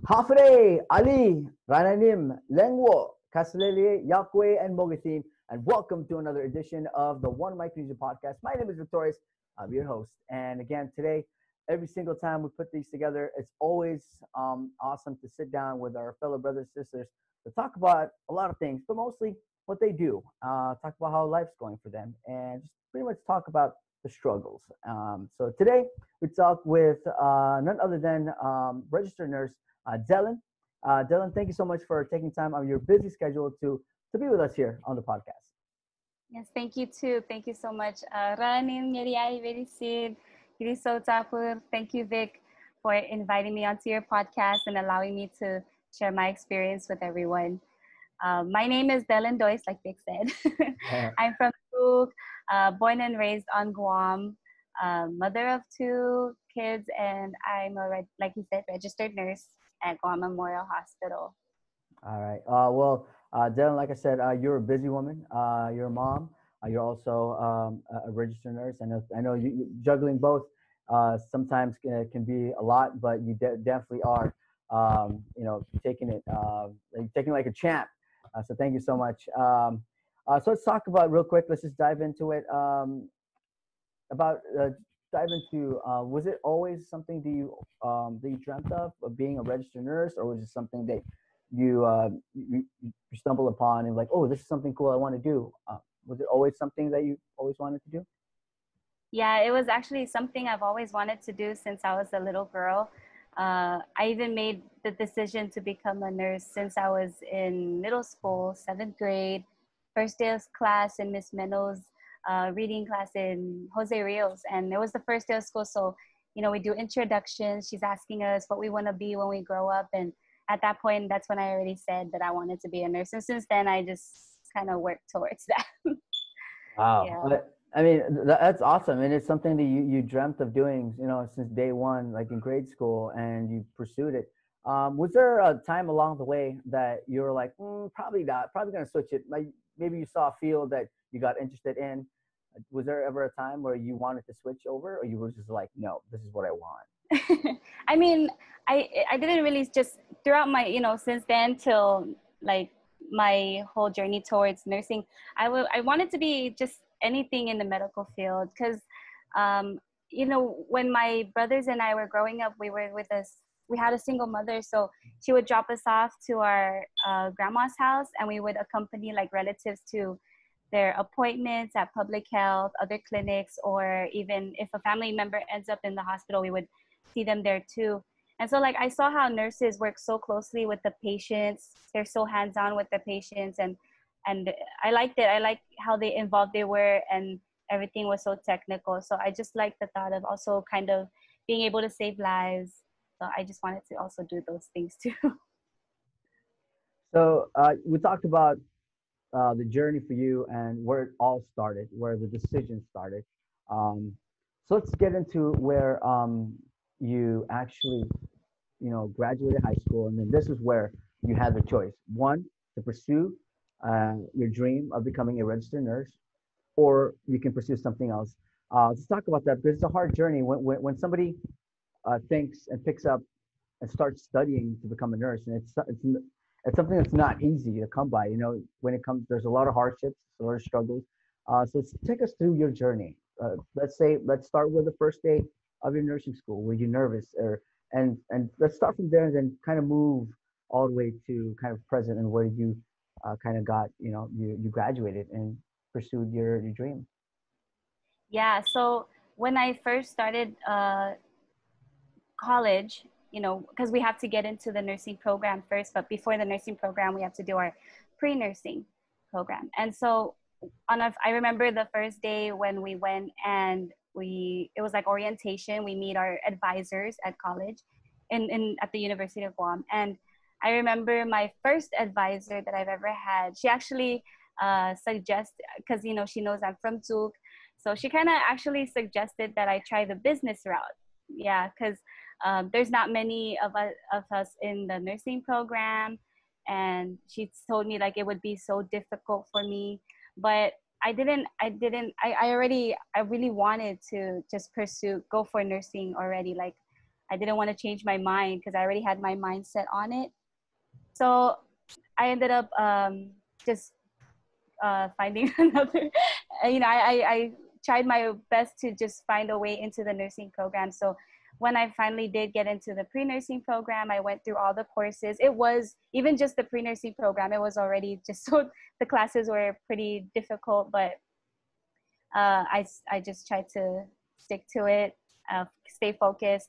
Hafre, Ali, Rananim, Lengwo, Kaslele, Yakwe, and Mogathim, and welcome to another edition of the One Micronesia Podcast. My name is Victorious. I'm your host. And again, today, every single time we put these together, it's always awesome to sit down with our fellow brothers and sisters to talk about a lot of things, but mostly what they do. Talk about how life's going for them, and just pretty much talk about the struggles. So today, we talk with none other than registered nurse Delyn. Delyn, thank you so much for taking time on your busy schedule to be with us here on the podcast. Yes, thank you too. Thank you so much. Ranin Meriai Verisid, Kiriso Tapur. Thank you, Vic, for inviting me onto your podcast and allowing me to share my experience with everyone. My name is Delyn Dois, like Vic said. I'm from Chuuk, born and raised on Guam, mother of two kids, and I'm like you said, registered nurse at Guam Memorial Hospital. All right. Delyn, like I said, you're a busy woman. You're a mom. You're also a registered nurse. I know juggling both sometimes can be a lot, but you definitely are, taking it, taking like a champ. So thank you so much. So let's talk about real quick. Let's just dive into it. About dive into was it always something that you dreamt of being a registered nurse, or was it something that you stumble upon and like, oh, this is something cool I want to do? Was it always something that you always wanted to do? Yeah, it was actually something I've always wanted to do since I was a little girl. I even made the decision to become a nurse since I was in middle school, 7th grade, first day of class in Miss Meno's reading class in Jose Rios. And it was the first day of school. So, we do introductions. She's asking us what we want to be when we grow up. And at that point, that's when I already said that I wanted to be a nurse. And since then, I just kind of worked towards that. Wow. Yeah. I mean, that's awesome. And it's something that you dreamt of doing, since day one, like in grade school, and you pursued it. Was there a time along the way that you were like, probably not, probably going to switch it? Maybe you saw a field that you got interested in. Was there ever a time where you wanted to switch over, or you were just like, no, this is what I want? I mean, I didn't really just throughout my, since then till like my whole journey towards nursing, I wanted to be just anything in the medical field because, when my brothers and I were growing up, we had a single mother. So she would drop us off to our grandma's house, and we would accompany like relatives to their appointments at public health, other clinics, or even if a family member ends up in the hospital, we would see them there too. And so like I saw how nurses work so closely with the patients. They're so hands-on with the patients, and I liked it. I liked how involved they were, and everything was so technical. So I just liked the thought of also kind of being able to save lives. So I just wanted to also do those things too. So we talked about the journey for you and where it all started, where the decision started. So let's get into where you actually, graduated high school, and then this is where you had the choice: one, to pursue your dream of becoming a registered nurse, or you can pursue something else. Let's talk about that because it's a hard journey when somebody thinks and picks up and starts studying to become a nurse, and it's something that's not easy to come by. When it comes, there's a lot of hardships, a lot of struggles. So take us through your journey. Let's start with the first day of your nursing school. Were you nervous, and let's start from there and then kind of move all the way to kind of present and where you kind of got, you graduated and pursued your dream. Yeah. So when I first started college, because we have to get into the nursing program first, but before the nursing program, we have to do our pre-nursing program. And so I remember the first day when we went and it was like orientation. We meet our advisors at college at the University of Guam. And I remember my first advisor that I've ever had, she actually suggested, because, she knows I'm from Chuuk. So she kind of actually suggested that I try the business route. Yeah, because there's not many of us in the nursing program, and she told me like it would be so difficult for me, but I really wanted to just go for nursing already. Like I didn't want to change my mind because I already had my mindset on it. So I ended up just finding another, I tried my best to just find a way into the nursing program. So when I finally did get into the pre-nursing program, I went through all the courses. It was even just the pre-nursing program, it was already just so the classes were pretty difficult, but I just tried to stick to it, stay focused.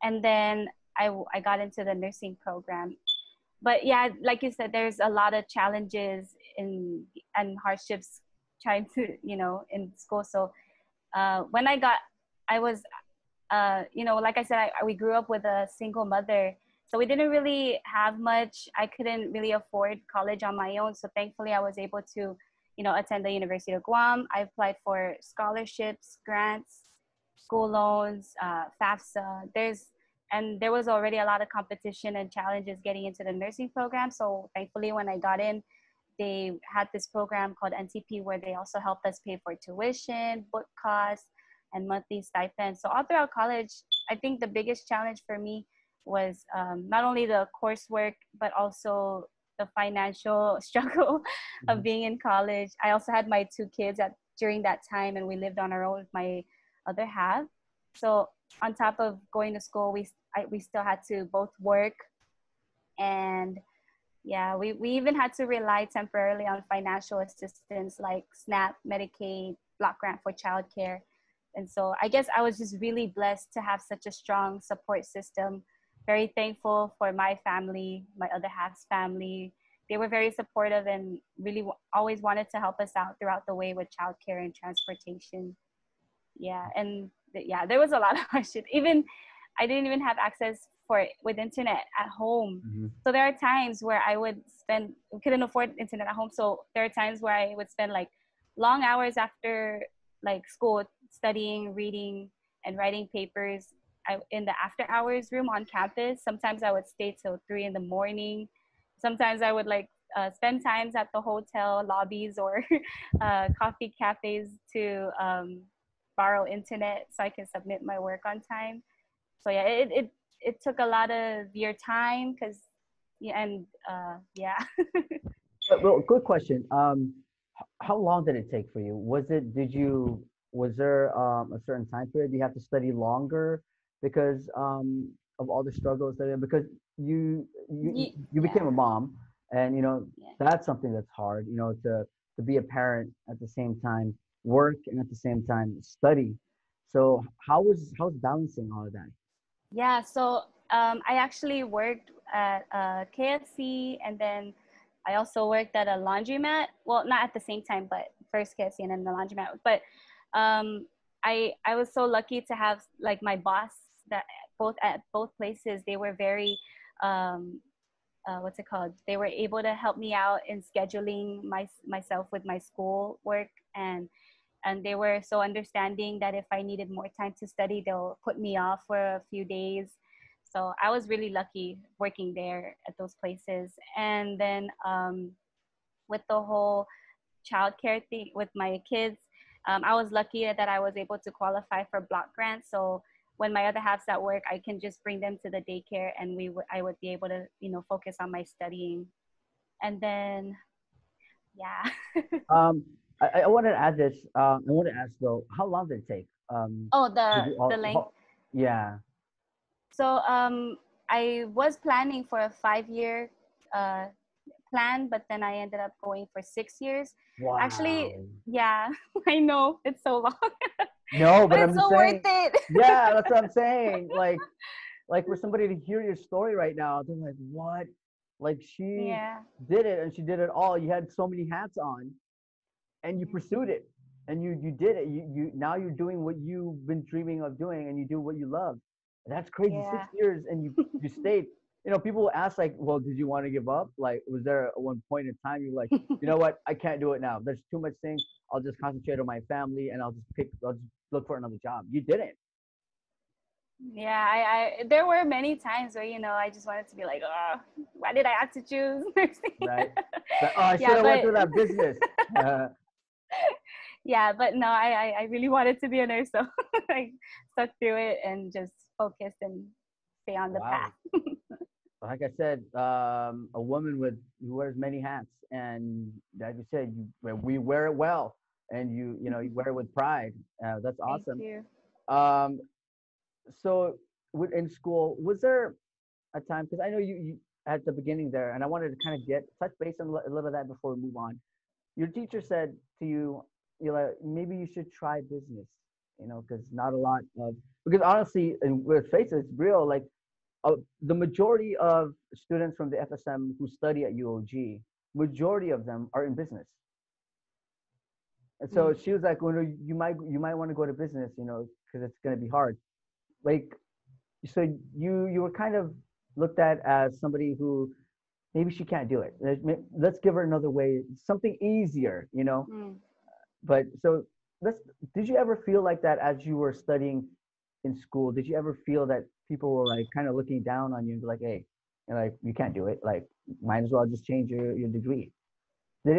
And then I got into the nursing program. But yeah, like you said, there's a lot of challenges and hardships trying to, in school. So when I was, like I said, we grew up with a single mother. So we didn't really have much. I couldn't really afford college on my own. So thankfully I was able to, attend the University of Guam. I applied for scholarships, grants, school loans, FAFSA. There was already a lot of competition and challenges getting into the nursing program. So thankfully when I got in, they had this program called NTP where they also helped us pay for tuition, book costs, and monthly stipends. So all throughout college, I think the biggest challenge for me was not only the coursework, but also the financial struggle of being in college. I also had my two kids during that time, and we lived on our own with my other half. So on top of going to school, we still had to both work, and yeah, we even had to rely temporarily on financial assistance like SNAP, Medicaid, block grant for childcare. And so I guess I was just really blessed to have such a strong support system. Very thankful for my family, my other half's family. They were very supportive and really always wanted to help us out throughout the way with childcare and transportation. Yeah, and yeah, there was a lot of hardship. Even I didn't even have access with internet at home. Mm-hmm. So there are times where we couldn't afford internet at home. So there are times where I would spend like long hours after like school studying, reading, and writing papers in the after hours room on campus. Sometimes I would stay till 3 in the morning. Sometimes I would spend times at the hotel lobbies or coffee cafes to borrow internet so I can submit my work on time. So yeah, it took a lot of your time because yeah, and yeah. Well, good question. How long did it take for you? Was there a certain time period you have to study longer because of all the struggles because you became a Yeah, mom, and yeah. that's something that's hard, to be a parent at the same time, work, and at the same time study. So how's balancing all of that? Yeah, so I actually worked at KFC, and then I also worked at a laundromat. Well, not at the same time, but first KFC and then the laundromat. But I was so lucky to have like my boss that at both places. They were very what's it called? They were able to help me out in scheduling myself with my school work, and they were so understanding that if I needed more time to study, they'll put me off for a few days. So I was really lucky working there at those places. And then with the whole childcare thing with my kids, I was lucky that I was able to qualify for block grants. So when my other half's at work, I can just bring them to the daycare, and I would be able to focus on my studying. And then yeah. Um, I wanted to add this. I want to ask though, how long did it take? Oh, Did you the length. yeah. So I was planning for a 5 year uh, plan, but then I ended up going for 6 years. Actually, Wow. yeah, I know it's so long, No, but but it's I'm just so worth saying. it. Yeah, that's what I'm saying. Like for somebody to hear your story right now, they're like, what? Like she Yeah, did it, and she did it all. You had so many hats on, and you pursued it, and you did it. You now you're doing what you've been dreaming of doing, and you do what you love. That's crazy. yeah. 6 years, and you stayed. People will ask like, well, did you want to give up? Like, was there one point in time you're like, you know what, I can't do it now. There's too much things. I'll just concentrate on my family, and I'll just look for another job. You didn't. Yeah, I there were many times where I just wanted to be like, oh, why did I have to choose nursing? Right? But, oh, I should Yeah, have went but through that business. yeah, but no, I really wanted to be a nurse, so I stuck through it and just focused and stay on the Wow. path. Like I said, a woman with who wears many hats, and like you said, we wear it well, and you wear it with pride. That's Thank awesome. you. Um, so in school, was there a time? Because I know you at the beginning there, and I wanted to kind of get touch base on a little of that before we move on. Your teacher said to you, you know, maybe you should try business, because not a lot of because honestly, and let's face it, it's real. Like the majority of students from the FSM who study at UOG, majority of them are in business. And so Mm. she was like, well, no, you might want to go to business, because it's going to be hard. Like, so you were kind of looked at as somebody who maybe she can't do it. Let's give her another way, something easier. Mm. But so let's. Did you ever feel like that as you were studying in school? Did you ever feel that people were like kind of looking down on you and be like, hey, like you can't do it. Like, might as well just change your degree. Did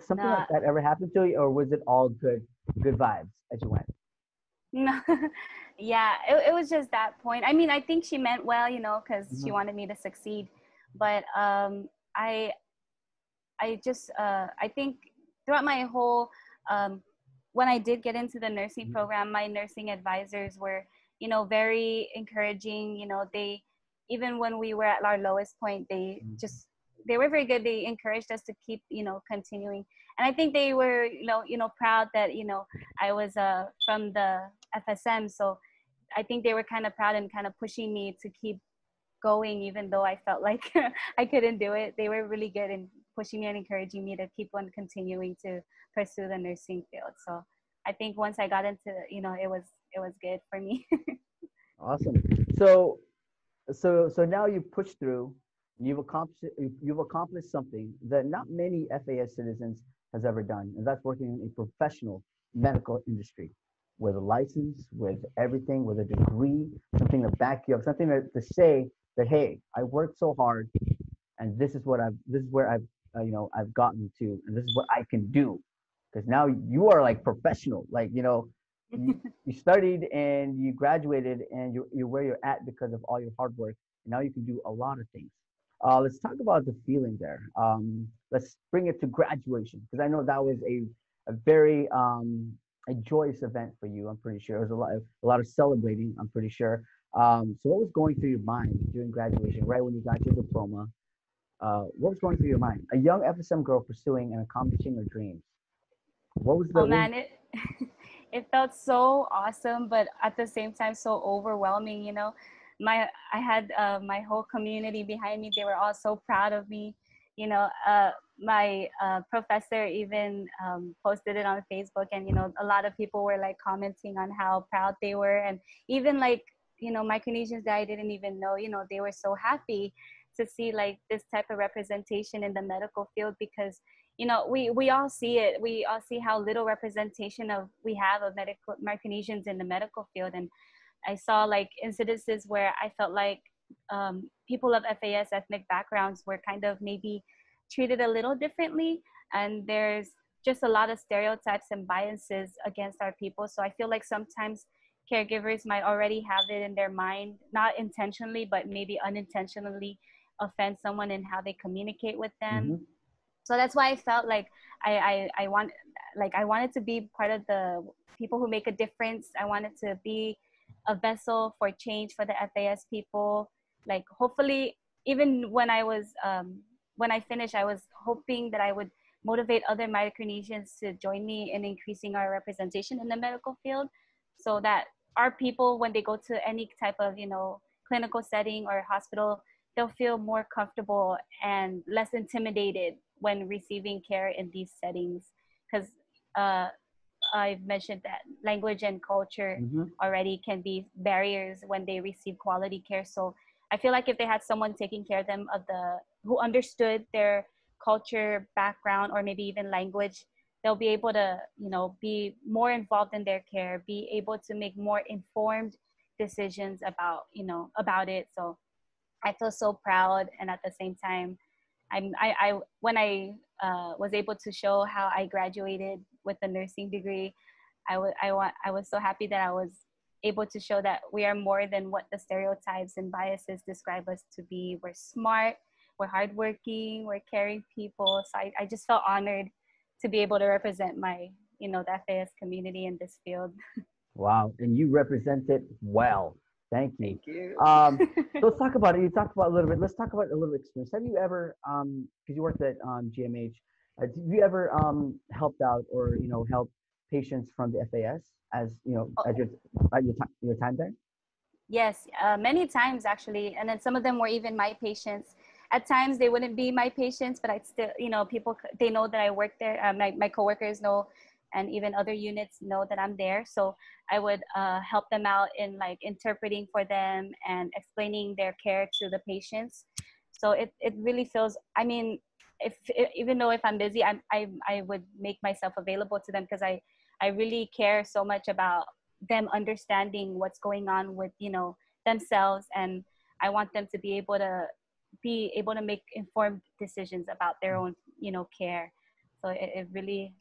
something like Not, that ever happen to you, or was it all good vibes as you went? no. Yeah, it was just that point. I mean, I think she meant well, because she Hmm. wanted me to succeed. But I I think throughout my whole when I did get into the nursing program, my nursing advisors were, very encouraging. They, even when we were at our lowest point, they were very good. They encouraged us to keep, continuing. And I think they were, proud that, I was from the FSM. So I think they were kind of proud and kind of pushing me to keep going, even though I felt like I couldn't do it. They were really good in pushing me and encouraging me to keep on continuing to pursue the nursing field. So I think once I got into, it was good for me. Awesome. So now you've pushed through. You've accomplished something that not many FAS citizens has ever done, and that's working in a professional medical industry with a license, with everything, with a degree, something to back you up, something to say that hey, I worked so hard, and this is where I've gotten to, and this is what I can do, because now you are like professional, like you studied and you graduated and you're where you're at because of all your hard work, and now you can do a lot of things. Let's talk about the feeling there. Let's bring it to graduation, because I know that was a very a joyous event for you. I'm pretty sure it was a lot of celebrating. I'm pretty sure. So what was going through your mind during graduation, right when you got your diploma? What was going through your mind? A young FSM girl pursuing and accomplishing her dreams. What was the Oh what was, man, it it felt so awesome, but at the same time so overwhelming. I had my whole community behind me. They were all so proud of me. You know, my professor even posted it on Facebook, and a lot of people were like commenting on how proud they were, and even like Micronesians that I didn't even know. They were so happy to see like this type of representation in the medical field, because we all see it. We all see how little representation of we have of medical Micronesians in the medical field. And I saw like incidences where I felt like people of FAS ethnic backgrounds were kind of maybe treated a little differently, and there's just a lot of stereotypes and biases against our people. So I feel like sometimes caregivers might already have it in their mind, not intentionally but maybe unintentionally, offend someone in how they communicate with them. mm-hmm, So that's why I felt like I wanted to be part of the people who make a difference. I wanted to be a vessel for change for the FAS people. Like hopefully, even when I finished, I was hoping that I would motivate other Micronesians to join me in increasing our representation in the medical field, so that our people, when they go to any type of clinical setting or hospital, they'll feel more comfortable and less intimidated when receiving care in these settings. Because uh, I've mentioned that language and culture mm-hmm, already can be barriers when they receive quality care. So I feel like if they had someone taking care of them who understood their culture, background, or maybe even language, they'll be able to, be more involved in their care, be able to make more informed decisions about it. So I feel so proud, and at the same time, I when I was able to show how I graduated with a nursing degree, I was so happy that I was able to show that we are more than what the stereotypes and biases describe us to be. We're smart, we're hardworking, we're caring people. So I just felt honored to be able to represent my, the FAS community in this field. Wow, and you represent it well. Thank you. Thank you. So let's talk about it. You talked about a little bit. Let's talk about a little experience. Have you ever, because you worked at GMH, did you ever helped out or helped patients from the FAS as Oh, your time there? yes, many times actually. And then some of them were even my patients. At times they wouldn't be my patients, but I'd still, people, they know that I work there. My coworkers know, and even other units know that I'm there. So I would help them out in like interpreting for them and explaining their care to the patients. So it really feels, I mean, even though if I'm busy, I would make myself available to them because I really care so much about them understanding what's going on with, themselves. And I want them to be able to make informed decisions about their own, care. So it really,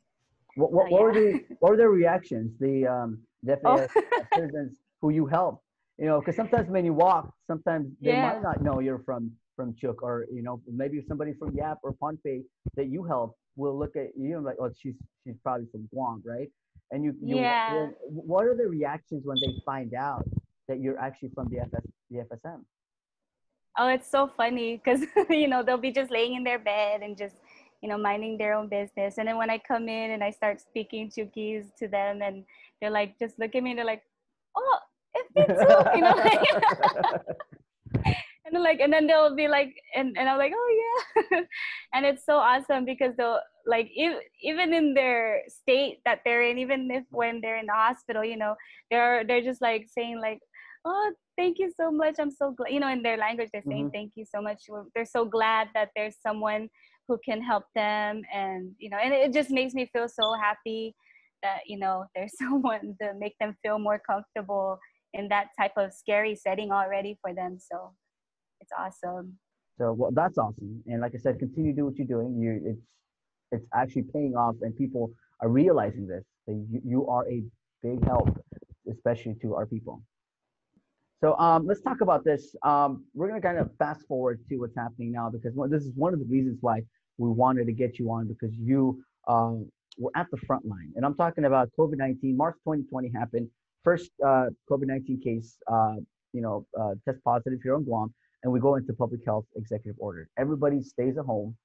What yeah. were the what were their reactions? The Oh, FAS citizens who you help, because sometimes when you walk, sometimes they might yeah. not know you're from Chuuk, or maybe somebody from Yap or Pohnpei that you help will look at you and like, oh, she's probably from Guam, right? And you Yeah. what are the reactions when they find out that you're actually from the FSM? Oh, it's so funny because, they'll be just laying in their bed and just, minding their own business. And then when I come in and I start speaking Chuukese to them, and they're like, just look at me and they're like, oh, it's me too, and then like, and then they'll be like, and I'm like, oh yeah. And it's so awesome because they'll like, even in their state that they're in, even if when they're in the hospital, they're just like saying like, oh, thank you so much, I'm so glad, in their language they're saying Hmm. thank you so much. They're so glad that there's someone who can help them. And and it just makes me feel so happy that there's someone to make them feel more comfortable in that type of scary setting already for them. So it's awesome. So well, that's awesome. And like I said, continue to do what you're doing. It's actually paying off, and people are realizing this. That you are a big help, especially to our people. So let's talk about this. We're gonna kind of fast forward to what's happening now because this is one of the reasons why we wanted to get you on because you were at the front line, and I'm talking about COVID-19. March 2020 happened. First COVID-19 case, test positive here in Guam, and we go into public health executive order. Everybody stays at home,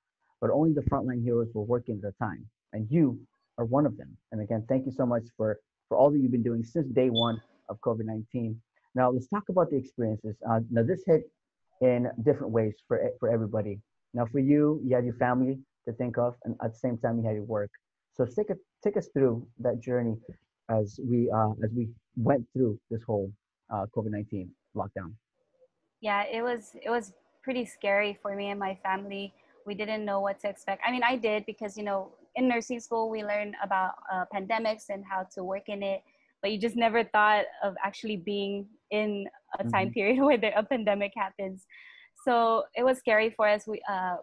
but only the frontline heroes were working at the time, and you are one of them. And again, thank you so much for all that you've been doing since day one of COVID-19. Now let's talk about the experiences. Now this hit in different ways for everybody. Now for you, you had your family to think of, and at the same time you had your work. So take us through that journey as we went through this whole COVID-19 lockdown. Yeah, it was pretty scary for me and my family. We didn't know what to expect. I mean, I did because in nursing school we learn about pandemics and how to work in it, but you just never thought of actually being in a time Hmm. period where a pandemic happens. So it was scary for us.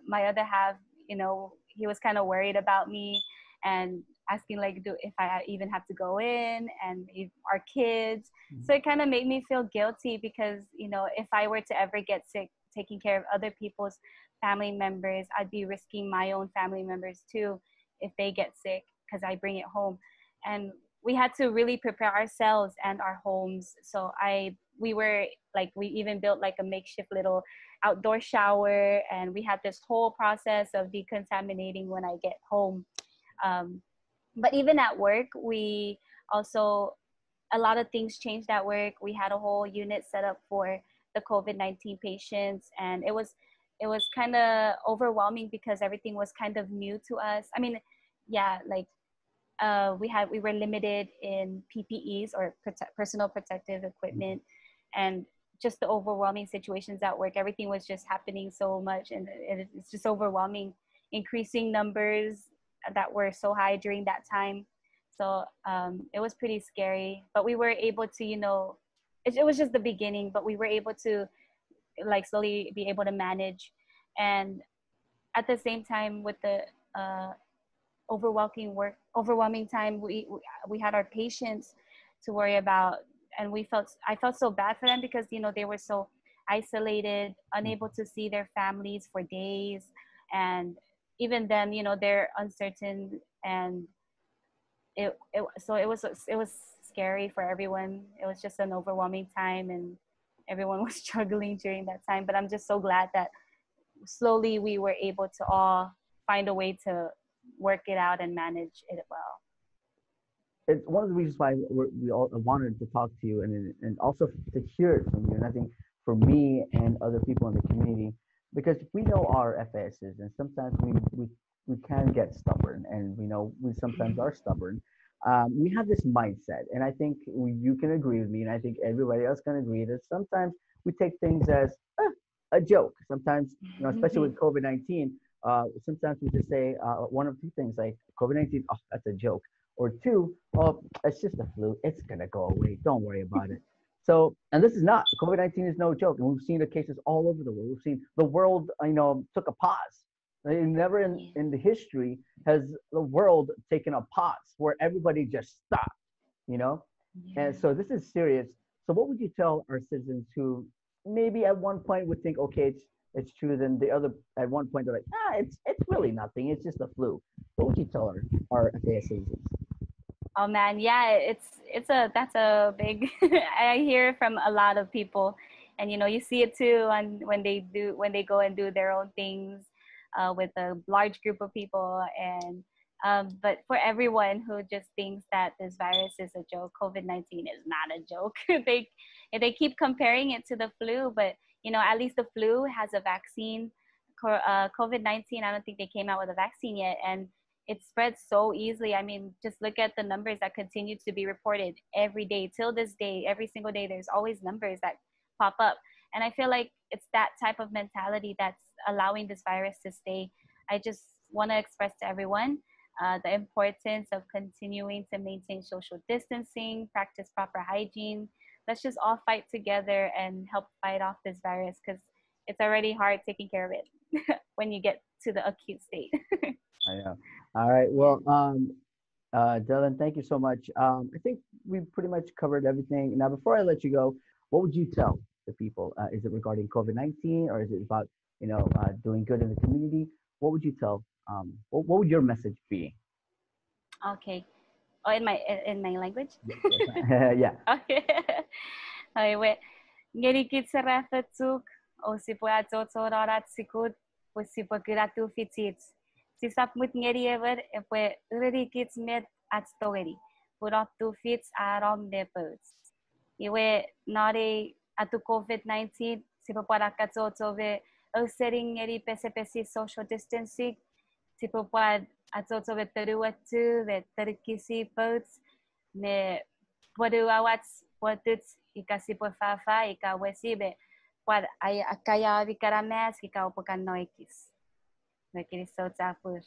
My other half, he was kind of worried about me and asking like, do if I even have to go in, and if our kids. So it kind of made me feel guilty because if I were to ever get sick taking care of other people's family members, I'd be risking my own family members too if they get sick because I bring it home. And we had to really prepare ourselves and our homes. So we were like, we even built like a makeshift little outdoor shower, and we had this whole process of decontaminating when I get home. um, but even at work, we also, a lot of things changed at work. We had a whole unit set up for the COVID-19 patients, and it was kind of overwhelming because everything was kind of new to us. I mean, yeah, like we were limited in PPEs or personal protective equipment, and just the overwhelming situations at work. Everything was just happening so much, and it's just overwhelming. Increasing numbers that were so high during that time. So it was pretty scary, but we were able to, it was just the beginning, but we were able to like slowly be able to manage. And at the same time, with the uh, overwhelming time, we had our patients to worry about. and I felt so bad for them because they were so isolated, unable to see their families for days, and even then they're uncertain, and it was scary for everyone. It was just an overwhelming time, and everyone was struggling during that time. But I'm just so glad that slowly we were able to all find a way to work it out and manage it well. It's one of the reasons why we all wanted to talk to you, and also to hear it from you. And I think for me and other people in the community, because we know our FASs, and sometimes we can get stubborn, and we know we sometimes are stubborn. We have this mindset, and I think you can agree with me, and I think everybody else can agree that sometimes we take things as a joke. Sometimes, especially with COVID-19, sometimes we just say one of two things like COVID-19, oh, that's a joke, or two, oh, it's just a flu. It's gonna go away. Don't worry about it. So, and this is not COVID-19 is no joke, and we've seen the cases all over the world. We've seen the world, took a pause. Never in the history has the world taken a pause where everybody just stopped, you know. And Yeah. so this is serious. So, what would you tell our citizens who maybe at one point would think, okay, it's true, then the other at one point they're like, it's really nothing. It's just a flu. What would you tell our FAS citizens? Oh man, yeah, that's a big I hear from a lot of people, and you see it too on when they go and do their own things with a large group of people, and but for everyone who just thinks that this virus is a joke, COVID-19 is not a joke. They keep comparing it to the flu, but at least the flu has a vaccine. COVID-19, I don't think they came out with a vaccine yet, and it spreads so easily. I mean, just look at the numbers that continue to be reported every day till this day. Every single day, there's always numbers that pop up. And I feel like it's that type of mentality that's allowing this virus to stay. I just want to express to everyone the importance of continuing to maintain social distancing, practice proper hygiene. Let's just all fight together and help fight off this virus, because it's already hard taking care of it when you get to the acute state. I know. All right. Yeah. Well, Delyn, thank you so much. I think we pretty much covered everything. Now, before I let you go, what would you tell the people? Is it regarding COVID-19, or is it about doing good in the community? What would you tell? What would your message be? Okay. Oh, in my language. Yes, yes. Yeah. Okay. Okay, wait. Ngeri kitsara tuk o si po ato to rarat sikut po si po kiratu fitit. Si sapmut ngeri ever e po uri kits met at story. Purot tu fits arom de posts. Iwe nare atu COVID-19 si po para kato to ve o setting ngeri pese social distancing si po pa ato to ve teru atu ve terkisi posts me puedo awats puedes ikasi por fafa ika wesibe puad ay akaya vikara mes ika upokan noikis nakiri so tapus.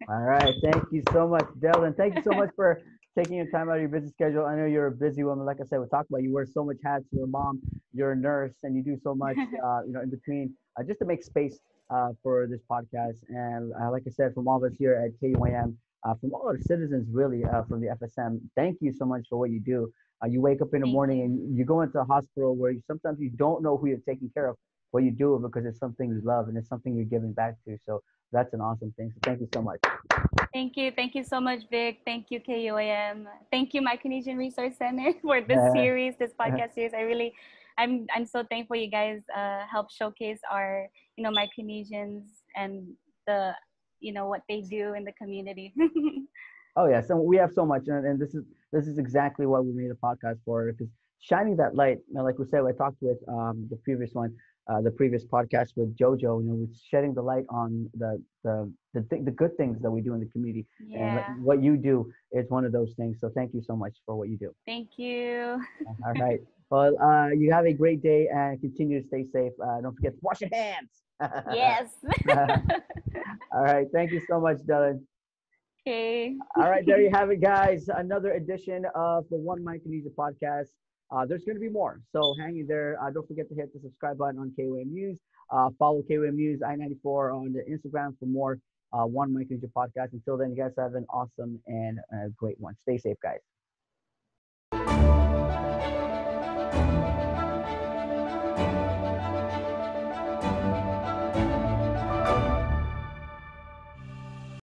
All right. Thank you so much, Delyn. Thank you so much for taking your time out of your busy schedule. I know you're a busy woman. Like I said, we talked about you wear so much hats. You're a mom, you're a nurse, and you do so much, in between, just to make space for this podcast. And like I said, from all of us here at KUAM, from all our citizens, really, from the FSM, thank you so much for what you do. You wake up in the Thank morning you. and you go into a hospital where sometimes you don't know who you're taking care of, but you do it because it's something you love and it's something you're giving back to. So that's an awesome thing. So thank you so much. Thank you. Thank you so much, Vic. Thank you, KUAM. Thank you, Micronesian Resource Center, for this series, this podcast series. I'm so thankful you guys help showcase our, Micronesians and the, what they do in the community. Oh yeah, so we have so much, and this is exactly what we made a podcast for, because shining that light, like we said, I talked with the previous one, the previous podcast with JoJo, with shedding the light on the good things that we do in the community, and Yeah. what you do is one of those things. So thank you so much for what you do. Thank you. All right, well, you have a great day and continue to stay safe. Don't forget to wash your hands. Yes. All right, thank you so much, Dylan. Okay. All right, there you have it, guys. Another edition of the One Micronesia Podcast. There's going to be more, so hang in there. Don't forget to hit the subscribe button on KOM News. Follow KOM News I-94 on the Instagram for more One Micronesia Podcast. Until then, you guys have an awesome and great one. Stay safe, guys.